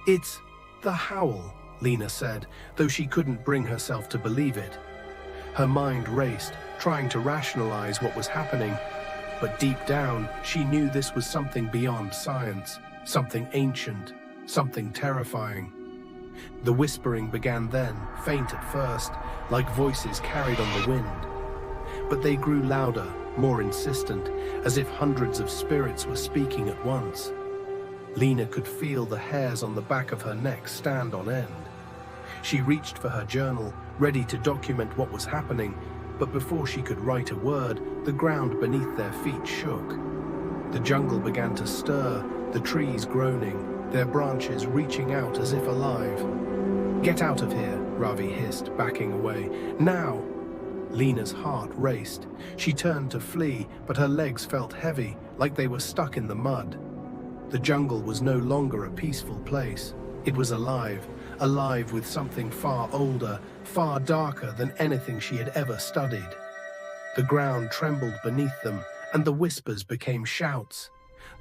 "It's the howl," Lena said, though she couldn't bring herself to believe it. Her mind raced, trying to rationalize what was happening, but deep down, she knew this was something beyond science, something ancient, something terrifying. The whispering began then, faint at first, like voices carried on the wind. But they grew louder, more insistent, as if hundreds of spirits were speaking at once. Lena could feel the hairs on the back of her neck stand on end. She reached for her journal, ready to document what was happening, but before she could write a word, the ground beneath their feet shook. The jungle began to stir, the trees groaning, their branches reaching out as if alive. "Get out of here," Ravi hissed, backing away. "Now!" Lena's heart raced. She turned to flee, but her legs felt heavy, like they were stuck in the mud. The jungle was no longer a peaceful place. It was alive, alive with something far older, far darker than anything she had ever studied. The ground trembled beneath them, and the whispers became shouts.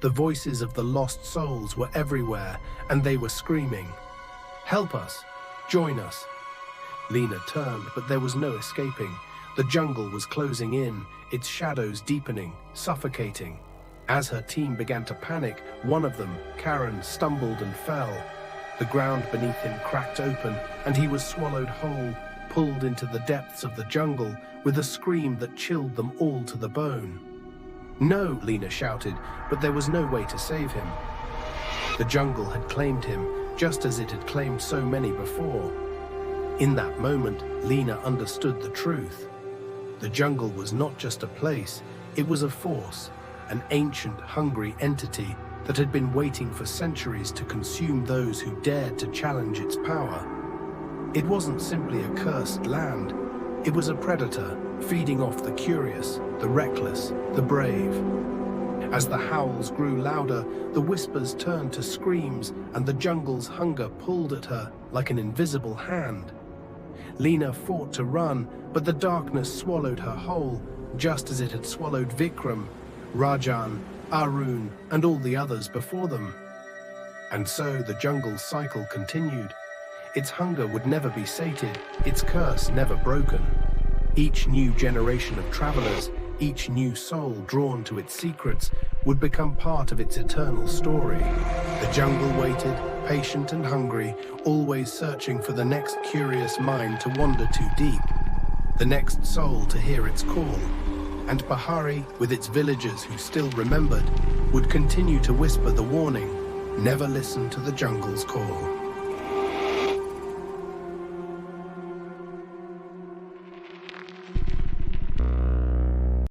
The voices of the lost souls were everywhere, and they were screaming, "Help us! Join us!" Lena turned, but there was no escaping. The jungle was closing in, its shadows deepening, suffocating. As her team began to panic, one of them, Karen, stumbled and fell. The ground beneath him cracked open, and he was swallowed whole, pulled into the depths of the jungle with a scream that chilled them all to the bone. "No!" Lena shouted, but there was no way to save him. The jungle had claimed him, just as it had claimed so many before. In that moment, Lena understood the truth. The jungle was not just a place, it was a force, an ancient, hungry entity that had been waiting for centuries to consume those who dared to challenge its power. It wasn't simply a cursed land, it was a predator, feeding off the curious, the reckless, the brave. As the howls grew louder, the whispers turned to screams, and the jungle's hunger pulled at her like an invisible hand. Lena fought to run, but the darkness swallowed her whole, just as it had swallowed Vikram, Rajan, Arun, and all the others before them. And so the jungle's cycle continued. Its hunger would never be sated, its curse never broken. Each new generation of travelers, each new soul drawn to its secrets, would become part of its eternal story. The jungle waited, patient and hungry, always searching for the next curious mind to wander too deep, the next soul to hear its call. And Pahari, with its villagers who still remembered, would continue to whisper the warning, "Never listen to the jungle's call."